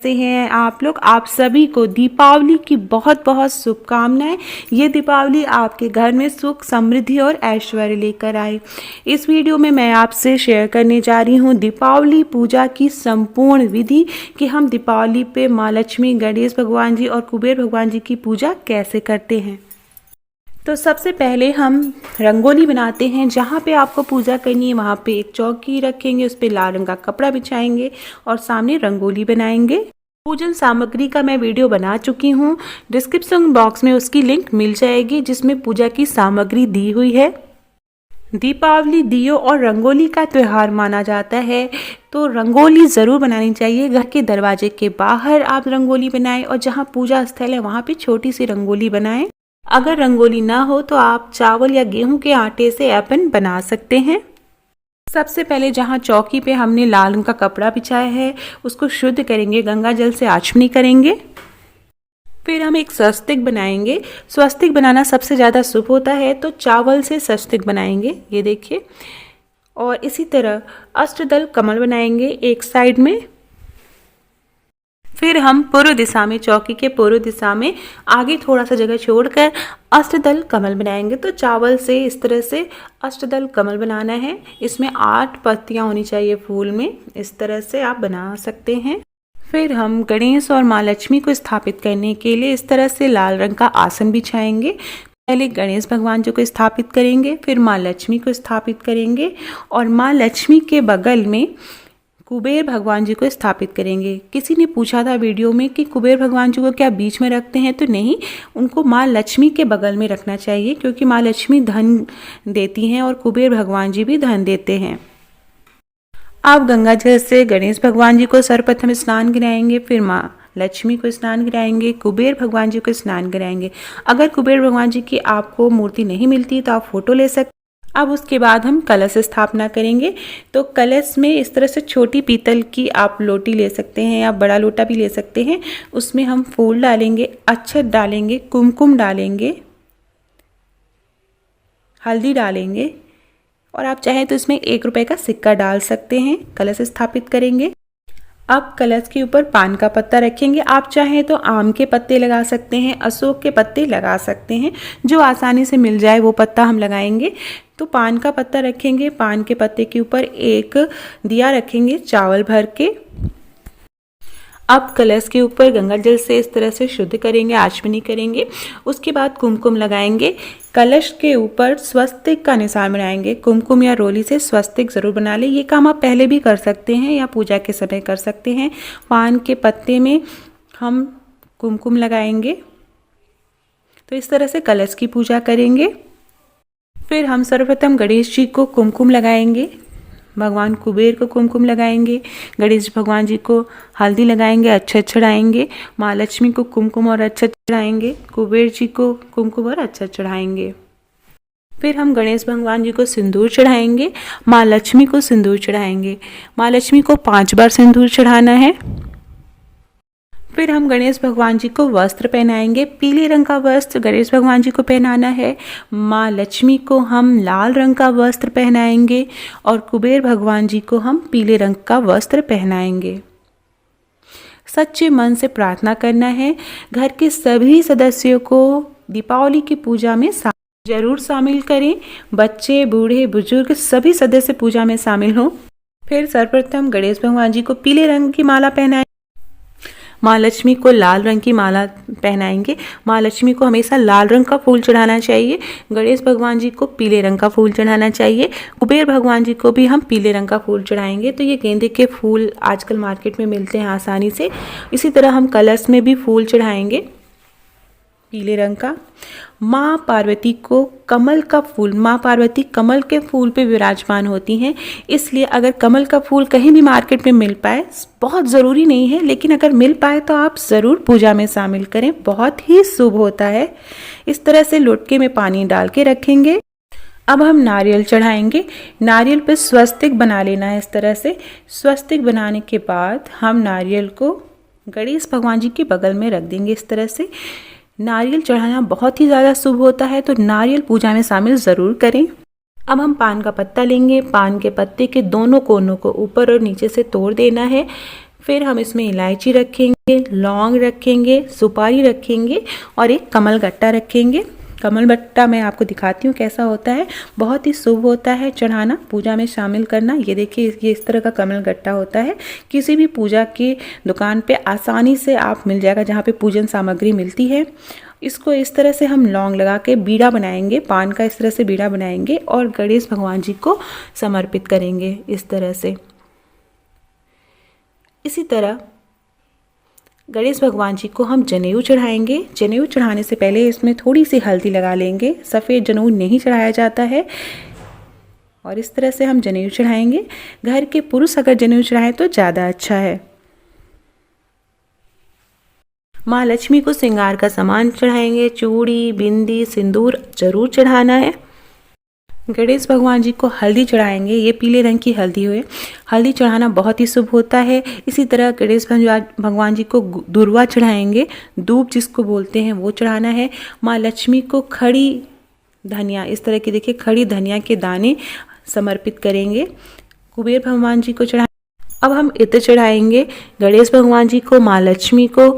से हैं आप लोग। आप सभी को दीपावली की बहुत बहुत शुभकामनाएं। ये दीपावली आपके घर में सुख समृद्धि और ऐश्वर्य लेकर आए। इस वीडियो में मैं आपसे शेयर करने जा रही हूँ दीपावली पूजा की संपूर्ण विधि कि हम दीपावली पे माँ लक्ष्मी, गणेश भगवान जी और कुबेर भगवान जी की पूजा कैसे करते हैं। तो सबसे पहले हम रंगोली बनाते हैं। जहाँ पे आपको पूजा करनी है वहाँ पे एक चौकी रखेंगे, उस पर लाल रंग का कपड़ा बिछाएंगे और सामने रंगोली बनाएंगे। पूजन सामग्री का मैं वीडियो बना चुकी हूँ, डिस्क्रिप्शन बॉक्स में उसकी लिंक मिल जाएगी जिसमें पूजा की सामग्री दी हुई है। दीपावली दियों और रंगोली का त्यौहार माना जाता है, तो रंगोली ज़रूर बनानी चाहिए। घर के दरवाजे के बाहर आप रंगोली बनाएं और जहाँ पूजा स्थल है वहाँ पे छोटी सी रंगोली बनाएं। अगर रंगोली ना हो तो आप चावल या गेहूं के आटे से ऐपन बना सकते हैं। सबसे पहले जहां चौकी पे हमने लाल रंग का कपड़ा बिछाया है उसको शुद्ध करेंगे, गंगा जल से आचमनी करेंगे। फिर हम एक स्वस्तिक बनाएंगे। स्वस्तिक बनाना सबसे ज़्यादा शुभ होता है, तो चावल से स्वस्तिक बनाएंगे, ये देखिए। और इसी तरह अष्टदल कमल बनाएंगे एक साइड में। फिर हम पूर्व दिशा में, चौकी के पूर्व दिशा में आगे थोड़ा सा जगह छोड़कर अष्टदल कमल बनाएंगे। तो चावल से इस तरह से अष्टदल कमल बनाना है। इसमें 8 पत्तियां होनी चाहिए फूल में, इस तरह से आप बना सकते हैं। फिर हम गणेश और माँ लक्ष्मी को स्थापित करने के लिए इस तरह से लाल रंग का आसन बिछाएंगे। पहले गणेश भगवान जी को स्थापित करेंगे, फिर माँ लक्ष्मी को स्थापित करेंगे और माँ लक्ष्मी के बगल में कुबेर भगवान जी को स्थापित करेंगे। किसी ने पूछा था वीडियो में कि कुबेर भगवान जी को क्या बीच में रखते हैं, तो नहीं, उनको माँ लक्ष्मी के बगल में रखना चाहिए क्योंकि माँ लक्ष्मी धन देती हैं और कुबेर भगवान जी भी धन देते हैं। आप गंगा जल से गणेश भगवान जी को सर्वप्रथम स्नान कराएंगे, फिर माँ लक्ष्मी को स्नान कराएंगे, कुबेर भगवान जी को स्नान कराएंगे। अगर कुबेर भगवान जी की आपको मूर्ति नहीं मिलती तो आप फोटो ले सकते। अब उसके बाद हम कलश स्थापना करेंगे। तो कलश में इस तरह से छोटी पीतल की आप लोटी ले सकते हैं या बड़ा लोटा भी ले सकते हैं। उसमें हम फूल डालेंगे, अक्षत डालेंगे, कुमकुम डालेंगे, हल्दी डालेंगे और आप चाहें तो इसमें 1 रुपए का सिक्का डाल सकते हैं। कलश स्थापित करेंगे। अब कलश के ऊपर पान का पत्ता रखेंगे। आप चाहें तो आम के पत्ते लगा सकते हैं, अशोक के पत्ते लगा सकते हैं, जो आसानी से मिल जाए वो पत्ता हम लगाएंगे। तो पान का पत्ता रखेंगे। पान के पत्ते के ऊपर एक दिया रखेंगे चावल भर के। अब कलश के ऊपर गंगा जल से इस तरह से शुद्ध करेंगे, आचमनी करेंगे। उसके बाद कुमकुम लगाएंगे। कलश के ऊपर स्वस्तिक का निशान बनाएंगे। कुमकुम या रोली से स्वस्तिक जरूर बना ले। ये काम आप पहले भी कर सकते हैं या पूजा के समय कर सकते हैं। पान के पत्ते में हम कुमकुम लगाएंगे। तो इस तरह से कलश की पूजा करेंगे। फिर हम सर्वप्रथम गणेश जी को कुमकुम लगाएंगे, भगवान कुबेर को कुमकुम लगाएंगे, गणेश भगवान जी को हल्दी लगाएंगे, अक्षत चढ़ाएंगे, माँ लक्ष्मी को कुमकुम और अक्षत चढ़ाएंगे, कुबेर जी को कुमकुम और अक्षत चढ़ाएंगे। फिर हम गणेश भगवान जी को सिंदूर चढ़ाएंगे, माँ लक्ष्मी को सिंदूर चढ़ाएंगे। माँ लक्ष्मी को 5 बार सिंदूर चढ़ाना है। फिर हम गणेश भगवान जी को वस्त्र पहनाएंगे। पीले रंग का वस्त्र गणेश भगवान जी को पहनाना है। माँ लक्ष्मी को हम लाल रंग का वस्त्र पहनाएंगे और कुबेर भगवान जी को हम पीले रंग का वस्त्र पहनाएंगे। सच्चे मन से प्रार्थना करना है। घर के सभी सदस्यों को दीपावली की पूजा में जरूर शामिल करें। बच्चे, बूढ़े, बुजुर्ग सभी सदस्य पूजा में शामिल हों। फिर सर्वप्रथम गणेश भगवान जी को पीले रंग की माला पहनाएं। माँ लक्ष्मी को लाल रंग की माला पहनाएंगे। माँ लक्ष्मी को हमेशा लाल रंग का फूल चढ़ाना चाहिए। गणेश भगवान जी को पीले रंग का फूल चढ़ाना चाहिए। कुबेर भगवान जी को भी हम पीले रंग का फूल चढ़ाएंगे। तो ये गेंदे के फूल आजकल मार्केट में मिलते हैं आसानी से। इसी तरह हम कलश में भी फूल चढ़ाएंगे पीले रंग का। माँ पार्वती को कमल का फूल, माँ पार्वती कमल के फूल पे विराजमान होती हैं, इसलिए अगर कमल का फूल कहीं भी मार्केट में मिल पाए, बहुत ज़रूरी नहीं है, लेकिन अगर मिल पाए तो आप ज़रूर पूजा में शामिल करें, बहुत ही शुभ होता है। इस तरह से लोटके में पानी डाल के रखेंगे। अब हम नारियल चढ़ाएंगे। नारियल पे स्वस्तिक बना लेना है। इस तरह से स्वस्तिक बनाने के बाद हम नारियल को गणेश भगवान जी के बगल में रख देंगे। इस तरह से नारियल चढ़ाना बहुत ही ज़्यादा शुभ होता है, तो नारियल पूजा में शामिल ज़रूर करें। अब हम पान का पत्ता लेंगे। पान के पत्ते के दोनों कोनों को ऊपर और नीचे से तोड़ देना है। फिर हम इसमें इलायची रखेंगे, लौंग रखेंगे, सुपारी रखेंगे और एक कमल गट्टा रखेंगे। कमल गट्टा मैं आपको दिखाती हूँ कैसा होता है। बहुत ही शुभ होता है चढ़ाना, पूजा में शामिल करना। ये देखिए, ये इस तरह का कमल गट्टा होता है। किसी भी पूजा की दुकान पे आसानी से आप मिल जाएगा, जहाँ पे पूजन सामग्री मिलती है। इसको इस तरह से हम लौंग लगा के बीड़ा बनाएंगे, पान का इस तरह से बीड़ा बनाएंगे और गणेश भगवान जी को समर्पित करेंगे इस तरह से। इसी तरह गणेश भगवान जी को हम जनेऊ चढ़ाएंगे। जनेऊ चढ़ाने से पहले इसमें थोड़ी सी हल्दी लगा लेंगे। सफ़ेद जनेऊ नहीं चढ़ाया जाता है। और इस तरह से हम जनेऊ चढ़ाएंगे। घर के पुरुष अगर जनेऊ चढ़ाएं तो ज़्यादा अच्छा है। माँ लक्ष्मी को श्रृंगार का सामान चढ़ाएंगे। चूड़ी, बिंदी, सिंदूर जरूर चढ़ाना है। गणेश भगवान जी को हल्दी चढ़ाएंगे। ये पीले रंग की हल्दी हुए। हल्दी चढ़ाना बहुत ही शुभ होता है। इसी तरह गणेश भगवान जी को दुर्वा चढ़ाएंगे। दूब जिसको बोलते हैं वो चढ़ाना है। माँ लक्ष्मी को खड़ी धनिया, इस तरह की देखिए खड़ी धनिया के दाने समर्पित करेंगे। कुबेर भगवान जी को चढ़ाएंगे। अब हम इत्र चढ़ाएंगे गणेश भगवान जी को, माँ लक्ष्मी को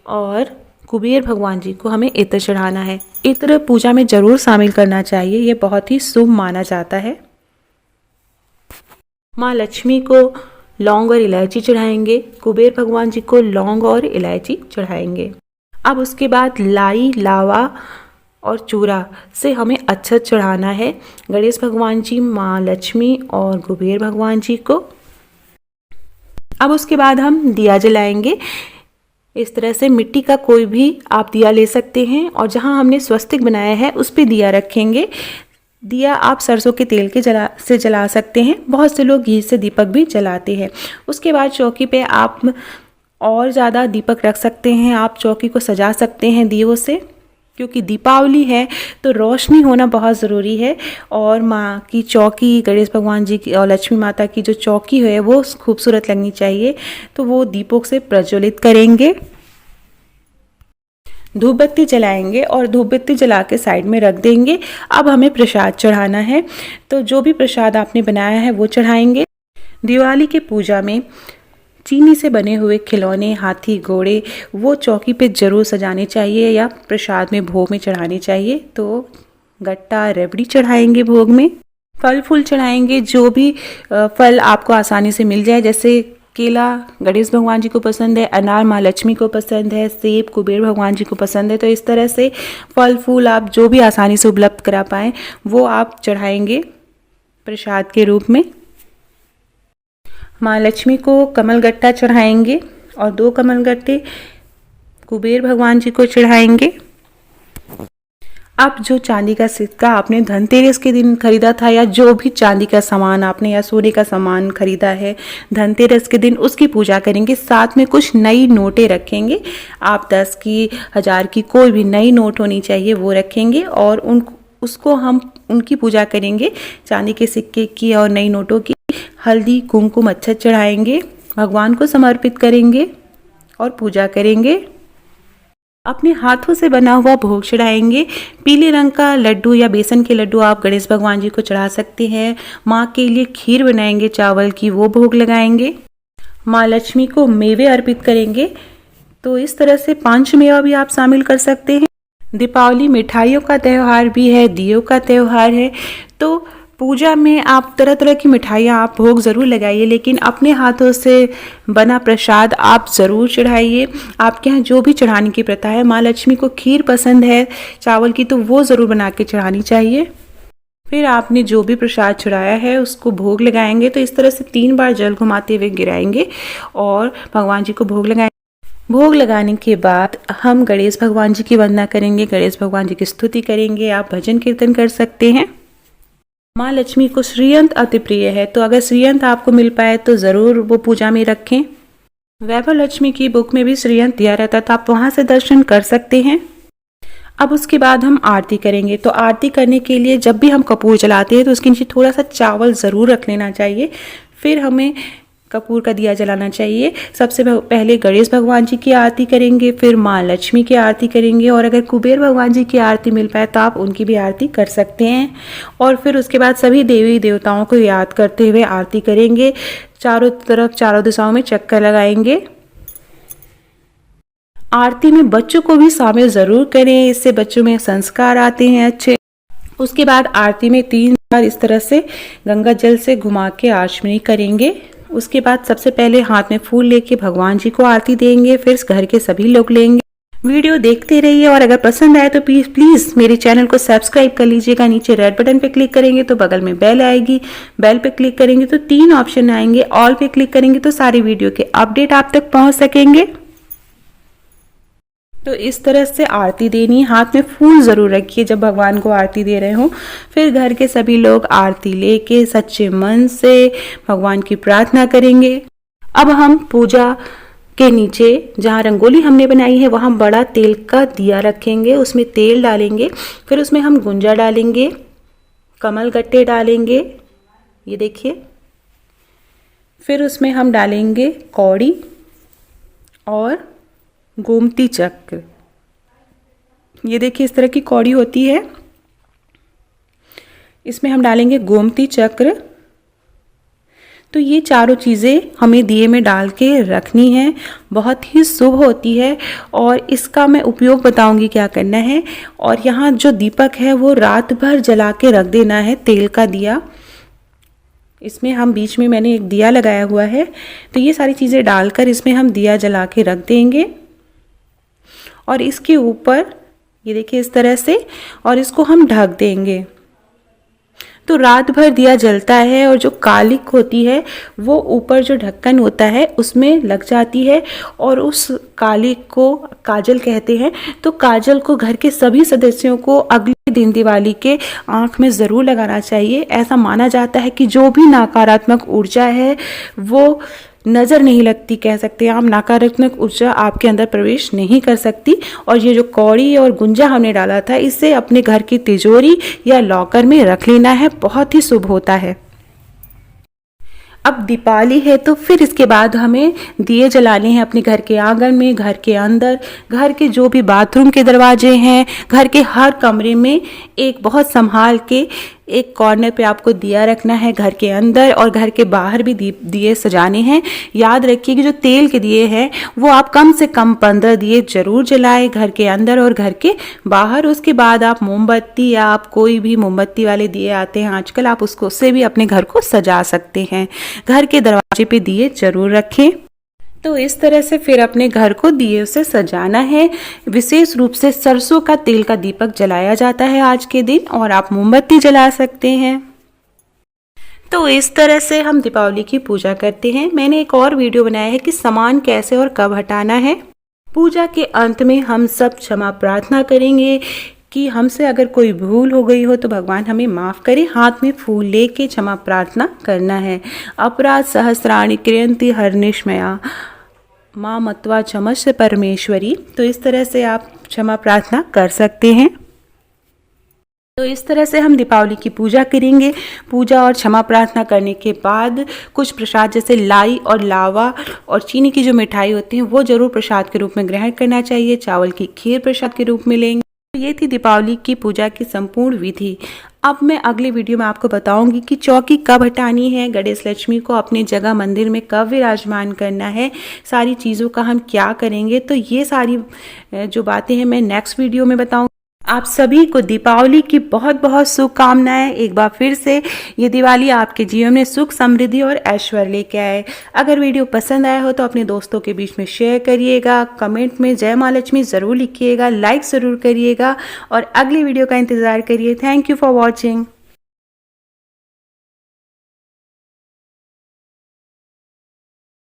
और कुबेर भगवान जी को हमें इत्र चढ़ाना है। इत्र पूजा में जरूर शामिल करना चाहिए, ये बहुत ही शुभ माना जाता है। माँ लक्ष्मी को लौंग और इलायची चढ़ाएंगे। कुबेर भगवान जी को लौंग और इलायची चढ़ाएंगे। अब उसके बाद लाई, लावा और चूरा से हमें अक्षत चढ़ाना है गणेश भगवान जी, माँ लक्ष्मी और कुबेर भगवान जी को। अब उसके बाद हम दिया जलाएंगे। इस तरह से मिट्टी का कोई भी आप दिया ले सकते हैं और जहां हमने स्वस्तिक बनाया है उस पे दिया रखेंगे। दिया आप सरसों के तेल के जला सकते हैं। बहुत से लोग घी से दीपक भी जलाते हैं। उसके बाद चौकी पे आप और ज़्यादा दीपक रख सकते हैं। आप चौकी को सजा सकते हैं दियों से, क्योंकि दीपावली है तो रोशनी होना बहुत ज़रूरी है। और माँ की चौकी, गणेश भगवान जी की और लक्ष्मी माता की जो चौकी है वो खूबसूरत लगनी चाहिए, तो वो दीपों से प्रज्वलित करेंगे। धूप बत्ती जलाएंगे और धूप बत्ती जला के साइड में रख देंगे। अब हमें प्रसाद चढ़ाना है, तो जो भी प्रसाद आपने बनाया है वो चढ़ाएंगे। दिवाली की पूजा में चीनी से बने हुए खिलौने, हाथी, घोड़े वो चौकी पे जरूर सजाने चाहिए या प्रसाद में भोग में चढ़ाने चाहिए। तो गट्टा, रबड़ी चढ़ाएंगे भोग में। फल फूल चढ़ाएंगे, जो भी फल आपको आसानी से मिल जाए। जैसे केला गणेश भगवान जी को पसंद है, अनार माँ लक्ष्मी को पसंद है, सेब कुबेर भगवान जी को पसंद है। तो इस तरह से फल फूल आप जो भी आसानी से उपलब्ध करा पाएँ वो आप चढ़ाएंगे प्रसाद के रूप में। माँ लक्ष्मी को कमल गट्टा चढ़ाएंगे और 2 कमल गट्टे कुबेर भगवान जी को चढ़ाएंगे। अब जो चांदी का सिक्का आपने धनतेरस के दिन खरीदा था, या जो भी चांदी का सामान आपने या सोने का सामान खरीदा है धनतेरस के दिन, उसकी पूजा करेंगे। साथ में कुछ नई नोटें रखेंगे। आप 10 की, 1000 की, कोई भी नई नोट होनी चाहिए वो रखेंगे और उसको हम उनकी पूजा करेंगे। चांदी के सिक्के की और नई नोटों की हल्दी, कुमकुम, अक्षत चढ़ाएंगे, भगवान को समर्पित करेंगे और पूजा करेंगे। अपने हाथों से बना हुआ भोग चढ़ाएंगे। पीले रंग का लड्डू या बेसन के लड्डू आप गणेश भगवान जी को चढ़ा सकते हैं। माँ के लिए खीर बनाएंगे चावल की, वो भोग लगाएंगे। माँ लक्ष्मी को मेवे अर्पित करेंगे। तो इस तरह से 5 मेवा भी आप शामिल कर सकते हैं। दीपावली मिठाइयों का त्यौहार भी है, दियों का त्यौहार है। तो पूजा में आप तरह तरह की मिठाइयाँ आप भोग ज़रूर लगाइए, लेकिन अपने हाथों से बना प्रसाद आप ज़रूर चढ़ाइए। आपके यहाँ जो भी चढ़ाने की प्रथा है, माँ लक्ष्मी को खीर पसंद है चावल की, तो वो ज़रूर बना के चढ़ानी चाहिए। फिर आपने जो भी प्रसाद चढ़ाया है उसको भोग लगाएंगे। तो इस तरह से 3 बार जल घुमाते हुए गिराएंगे और भगवान जी को भोग लगाएंगे। भोग लगाने के बाद हम गणेश भगवान जी की वंदना करेंगे, गणेश भगवान जी की स्तुति करेंगे। आप भजन कीर्तन कर सकते हैं। माँ लक्ष्मी को श्रीयंत्र अति प्रिय है, तो अगर श्रीयंत्र आपको मिल पाए तो ज़रूर वो पूजा में रखें। वैभव लक्ष्मी की बुक में भी श्रीयंत्र दिया रहता, तो आप वहाँ से दर्शन कर सकते हैं। अब उसके बाद हम आरती करेंगे। तो आरती करने के लिए जब भी हम कपूर जलाते हैं तो उसके नीचे थोड़ा सा चावल ज़रूर रख लेना चाहिए। फिर हमें कपूर का दिया जलाना चाहिए। सबसे पहले गणेश भगवान जी की आरती करेंगे, फिर माँ लक्ष्मी की आरती करेंगे, और अगर कुबेर भगवान जी की आरती मिल पाए तो आप उनकी भी आरती कर सकते हैं। और फिर उसके बाद सभी देवी देवताओं को याद करते हुए आरती करेंगे। चारों तरफ, चारों दिशाओं में चक्कर लगाएंगे। आरती में बच्चों को भी शामिल ज़रूर करें, इससे बच्चों में संस्कार आते हैं अच्छे। उसके बाद आरती में 3 बार इस तरह से गंगा जल से घुमा के आचमनी करेंगे। उसके बाद सबसे पहले हाथ में फूल लेके भगवान जी को आरती देंगे, फिर घर के सभी लोग लेंगे। वीडियो देखते रहिए, और अगर पसंद आए तो प्लीज़ मेरे चैनल को सब्सक्राइब कर लीजिएगा। नीचे रेड बटन पे क्लिक करेंगे तो बगल में बेल आएगी, बेल पे क्लिक करेंगे तो 3 ऑप्शन आएंगे, ऑल पे क्लिक करेंगे तो सारी वीडियो के अपडेट आप तक पहुंच सकेंगे। तो इस तरह से आरती देनी, हाथ में फूल ज़रूर रखिए जब भगवान को आरती दे रहे हो। फिर घर के सभी लोग आरती लेके सच्चे मन से भगवान की प्रार्थना करेंगे। अब हम पूजा के नीचे जहाँ रंगोली हमने बनाई है वहाँ बड़ा तेल का दिया रखेंगे, उसमें तेल डालेंगे, फिर उसमें हम गुंजा डालेंगे, कमल गट्टे डालेंगे, ये देखिए। फिर उसमें हम डालेंगे कौड़ी और गोमती चक्र, ये देखिए इस तरह की कौड़ी होती है। इसमें हम डालेंगे गोमती चक्र। तो ये चारों चीज़ें हमें दिए में डाल के रखनी है, बहुत ही शुभ होती है। और इसका मैं उपयोग बताऊंगी क्या करना है। और यहाँ जो दीपक है वो रात भर जला के रख देना है, तेल का दिया। इसमें हम बीच में मैंने एक दिया लगाया हुआ है, तो ये सारी चीज़ें डालकर इसमें हम दिया जला के रख देंगे। और इसके ऊपर ये देखिए इस तरह से, और इसको हम ढक देंगे। तो रात भर दिया जलता है, और जो कालिक होती है वो ऊपर जो ढक्कन होता है उसमें लग जाती है, और उस कालिक को काजल कहते हैं। तो काजल को घर के सभी सदस्यों को अगले दिन दिवाली के आँख में ज़रूर लगाना चाहिए। ऐसा माना जाता है कि जो भी नकारात्मक ऊर्जा है वो नज़र नहीं लगती, कह सकते हैं आप, नकारात्मक ऊर्जा आपके अंदर प्रवेश नहीं कर सकती। और ये जो कौड़ी और गुंजा हमने डाला था, इससे अपने घर की तिजोरी या लॉकर में रख लेना है, बहुत ही शुभ होता है। अब दीपावली है तो फिर इसके बाद हमें दिए जलाने हैं अपने घर के आंगन में, घर के अंदर, घर के जो भी बाथरूम के दरवाजे हैं, घर के हर कमरे में एक बहुत संभाल के एक कॉर्नर पे आपको दिया रखना है घर के अंदर, और घर के बाहर भी दिए सजाने हैं। याद रखिए कि जो तेल के दिए हैं वो आप कम से कम 15 दिए जरूर जलाएं घर के अंदर और घर के बाहर। उसके बाद आप मोमबत्ती या आप कोई भी मोमबत्ती वाले दिए आते हैं आजकल, आप उसको से भी अपने घर को सजा सकते हैं। घर के दरवाजे पे दिए जरूर रखें। तो इस तरह से फिर अपने घर को दिए से सजाना है। विशेष रूप से सरसों का तेल का दीपक जलाया जाता है आज के दिन, और आप मोमबत्ती जला सकते हैं। तो इस तरह से हम दीपावली की पूजा करते हैं। मैंने एक और वीडियो बनाया है कि सामान कैसे और कब हटाना है। पूजा के अंत में हम सब क्षमा प्रार्थना करेंगे कि हमसे अगर कोई भूल हो गई हो तो भगवान हमें माफ़ करे। हाथ में फूल लेके क्षमा प्रार्थना करना है। अपराध सहस्राणि क्रियन्ति हरनिशमया माँ मत्वा क्षमस्व परमेश्वरी। तो इस तरह से आप क्षमा प्रार्थना कर सकते हैं। तो इस तरह से हम दीपावली की पूजा करेंगे। पूजा और क्षमा प्रार्थना करने के बाद कुछ प्रसाद जैसे लाई और लावा और चीनी की जो मिठाई होती है वो जरूर प्रसाद के रूप में ग्रहण करना चाहिए। चावल की खीर प्रसाद के रूप में लेंगे। तो ये थी दीपावली की पूजा की संपूर्ण विधि। अब मैं अगले वीडियो में आपको बताऊंगी कि चौकी कब हटानी है, गणेश लक्ष्मी को अपनी जगह मंदिर में कब विराजमान करना है, सारी चीज़ों का हम क्या करेंगे। तो ये सारी जो बातें हैं मैं नेक्स्ट वीडियो में बताऊंगी। आप सभी को दीपावली की बहुत बहुत शुभकामनाएं। एक बार फिर से ये दिवाली आपके जीवन में सुख समृद्धि और ऐश्वर्य लेके आए। अगर वीडियो पसंद आया हो तो अपने दोस्तों के बीच में शेयर करिएगा, कमेंट में जय माँ लक्ष्मी ज़रूर लिखिएगा, लाइक ज़रूर करिएगा और अगली वीडियो का इंतज़ार करिए। Thank you for watching.